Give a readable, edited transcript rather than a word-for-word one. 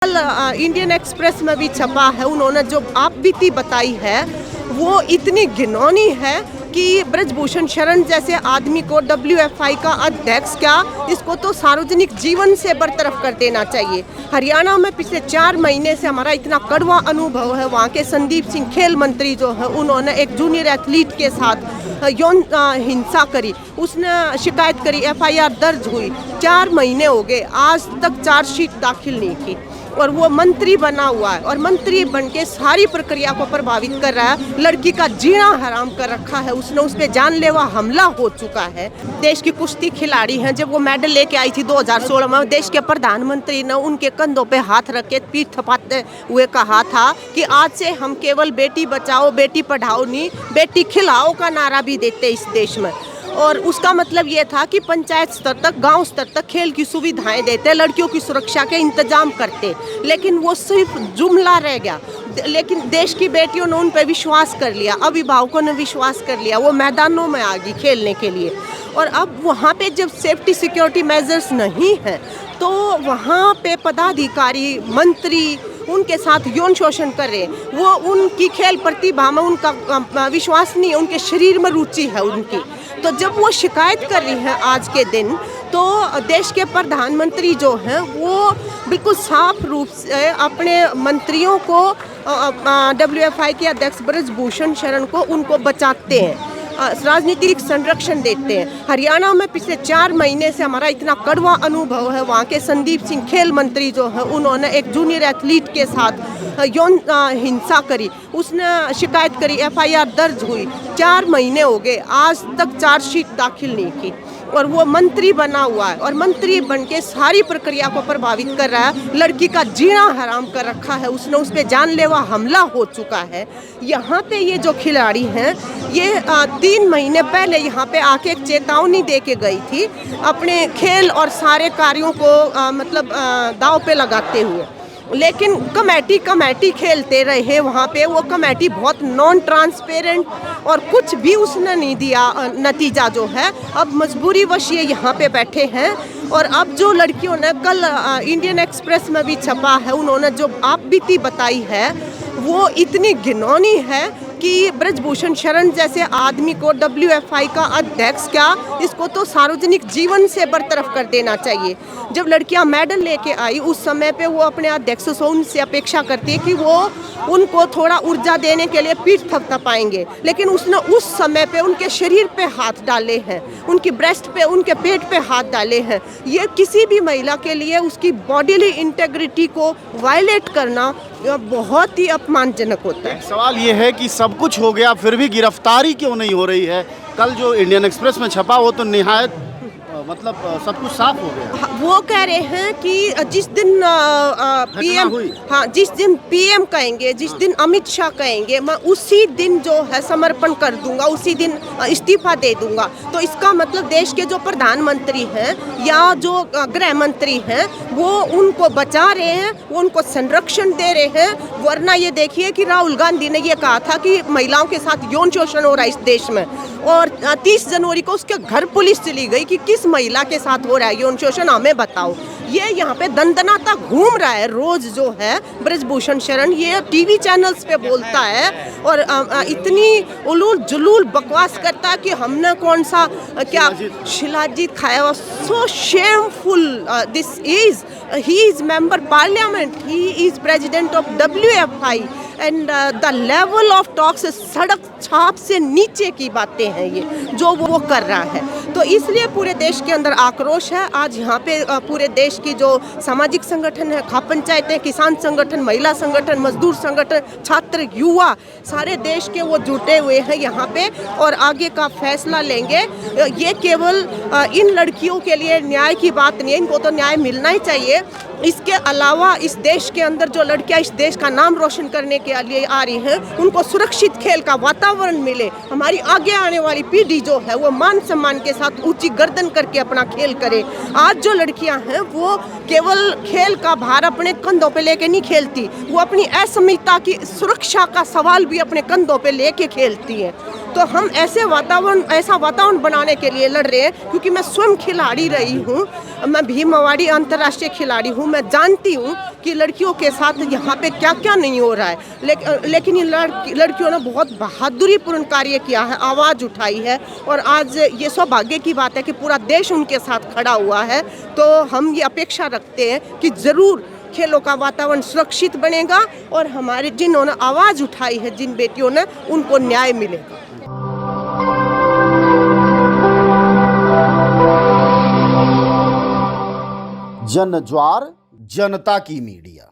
कल Indian express में भी छपा है, उन्होंने जो आप बीती बताई है वो इतनी घिनौनी है कि ब्रजभूषण शरण जैसे आदमी को WFI का अध्यक्ष क्या, इसको तो सार्वजनिक जीवन से बरतरफ कर देना चाहिए। हरियाणा में पिछले 4 महीने से हमारा इतना कड़वा अनुभव है। वहाँ के संदीप सिंह खेल मंत्री जो है, उन्होंने एक जूनियर एथलीट के साथ यौन हिंसा करी, उसने शिकायत करी, FIR दर्ज हुई। 4 महीने हो गए, आज तक चार्जशीट दाखिल नहीं की और वो मंत्री बना हुआ है और मंत्री बनके सारी प्रक्रिया को प्रभावित कर रहा है। लड़की का जीना हराम कर रखा है उसने, उस पर जानलेवा हमला हो चुका है। देश की कुश्ती खिलाड़ी हैं, जब वो मेडल लेके आई थी 2016 में, देश के प्रधानमंत्री ने उनके कंधों पे हाथ रख के पीठ थपाते हुए कहा था कि आज से हम केवल बेटी बचाओ बेटी पढ़ाओ नहीं, बेटी खिलाओ का नारा भी देते इस देश में। और उसका मतलब ये था कि पंचायत स्तर तक, गांव स्तर तक खेल की सुविधाएं देते, लड़कियों की सुरक्षा के इंतजाम करते, लेकिन वो सिर्फ जुमला रह गया। लेकिन देश की बेटियों ने उन पर विश्वास कर लिया, अभिभावकों ने विश्वास कर लिया, वो मैदानों में आ गई खेलने के लिए। और अब वहाँ पे जब सेफ्टी सिक्योरिटी मेजर्स नहीं हैं तो वहाँ पे पदाधिकारी मंत्री उनके साथ यौन शोषण कर रहे हैं। वो उनकी खेल प्रतिभा में उनका विश्वास नहीं है, उनके शरीर में रुचि है उनकी। तो जब वो शिकायत कर रही हैं आज के दिन, तो देश के प्रधानमंत्री जो हैं वो बिल्कुल साफ रूप से अपने मंत्रियों को, WFI के अध्यक्ष ब्रजभूषण शरण को, उनको बचाते हैं, राजनीतिक संरक्षण देते हैं। हरियाणा में पिछले 4 महीने से हमारा इतना कड़वा अनुभव है। वहाँ के संदीप सिंह खेल मंत्री जो है, उन्होंने एक जूनियर एथलीट के साथ यौन हिंसा करी, उसने शिकायत करी, FIR दर्ज हुई। 4 महीने हो गए, आज तक चार्जशीट दाखिल नहीं की और वो मंत्री बना हुआ है और मंत्री बनके सारी प्रक्रिया को प्रभावित कर रहा है। लड़की का जीना हराम कर रखा है उसने, उस पर जानलेवा हमला हो चुका है। यहाँ पे ये जो खिलाड़ी हैं, ये 3 महीने पहले यहाँ पे आके एक चेतावनी दे के गई थी अपने खेल और सारे कार्यों को दाव पे लगाते हुए, लेकिन कमेटी खेलते रहे वहाँ पे। वो कमेटी बहुत नॉन ट्रांसपेरेंट और कुछ भी उसने नहीं दिया नतीजा जो है। अब मजबूरी वश ये यहाँ पे बैठे हैं। और अब जो लड़कियों ने कल इंडियन एक्सप्रेस में भी छपा है, उन्होंने जो आप बीती बताई है वो इतनी घिनौनी है कि ब्रजभूषण शरण जैसे आदमी को WFI का अध्यक्ष क्या, इसको तो सार्वजनिक जीवन से बरतरफ कर देना चाहिए। जब लड़कियां मेडल लेके आई उस समय पे वो अपने अध्यक्ष से उनसे अपेक्षा करती है कि वो उनको थोड़ा ऊर्जा देने के लिए पीठ थपथपाएंगे, लेकिन उसने उस समय पे उनके शरीर पे हाथ डाले हैं, उनकी ब्रेस्ट पे, उनके पेट पे हाथ डाले हैं। ये किसी भी महिला के लिए उसकी बॉडीली इंटेग्रिटी को वायलेट करना बहुत ही अपमानजनक होता है। सवाल ये है कि सब कुछ हो गया फिर भी गिरफ्तारी क्यों नहीं हो रही है? कल जो इंडियन एक्सप्रेस में छपा वो तो निहायत सब कुछ साफ हो गया। वो कह रहे हैं कि जिस दिन जिस दिन PM कहेंगे, जिस दिन अमित शाह कहेंगे, मैं उसी दिन जो है समर्पण कर दूंगा, उसी दिन इस्तीफा दे दूंगा। तो इसका मतलब देश के जो प्रधानमंत्री हैं या जो गृह मंत्री हैं वो उनको बचा रहे हैं, वो उनको संरक्षण दे रहे हैं। वरना ये देखिए कि राहुल गांधी ने ये कहा था कि महिलाओं के साथ यौन शोषण हो रहा है इस देश में, और 30 जनवरी को उसके घर पुलिस चली गई कि किस महिला के साथ हो रहा है यौन शोषण, हमें बताओ। ये यहाँ पे दंदनाता घूम रहा है रोज जो है ब्रजभूषण शरण, ये TV चैनल्स पे बोलता है और इतनी उलूल जुलूल बकवास करता है कि हमने कौन सा क्या शिलाजीत खाया हुआ। So shameful this is. He is member parliament, he is president of WFI and the level of talks, सड़क छाप से नीचे की बातें हैं ये जो वो कर रहा है। तो इसलिए पूरे देश के अंदर आक्रोश है। आज यहाँ पे पूरे देश की जो सामाजिक संगठन है, खाप पंचायतें, किसान संगठन, महिला संगठन, मजदूर संगठन, छात्र, युवा, सारे देश के वो जुटे हुए हैं यहाँ पे और आगे का फैसला लेंगे। ये केवल इन लड़कियों के लिए न्याय की बात नहीं है, इनको तो न्याय मिलना ही चाहिए। इसके अलावा इस देश के अंदर जो लड़कियां इस देश का नाम रोशन करने के लिए आ रही हैं, उनको सुरक्षित खेल का वातावरण मिले। हमारी आगे आने वाली पीढ़ी जो है वो मान सम्मान के साथ ऊंची गर्दन करके अपना खेल करे। आज जो लड़कियां हैं वो केवल खेल का भार अपने कंधों पे लेके नहीं खेलती, वो अपनी असमिता की सुरक्षा का सवाल भी अपने कंधों पे लेके खेलती हैं। तो हम ऐसा वातावरण बनाने के लिए लड़ रहे हैं, क्योंकि मैं स्वयं खिलाड़ी रही हूँ, मैं भीमवाड़ी अंतर्राष्ट्रीय खिलाड़ी हूँ। मैं जानती हूँ कि लड़कियों के साथ यहाँ पे क्या क्या नहीं हो रहा है, लेकिन ये लड़कियों ने बहुत बहादुरीपूर्ण कार्य किया है, आवाज़ उठाई है, और आज ये सौभाग्य की बात है कि पूरा देश उनके साथ खड़ा हुआ है। तो हम ये अपेक्षा रखते हैं कि ज़रूर खेलों का वातावरण सुरक्षित बनेगा और हमारे जिन्होंने आवाज़ उठाई है, जिन बेटियों ने, उनको न्याय मिलेगा। जन ज्वार जनता की मीडिया।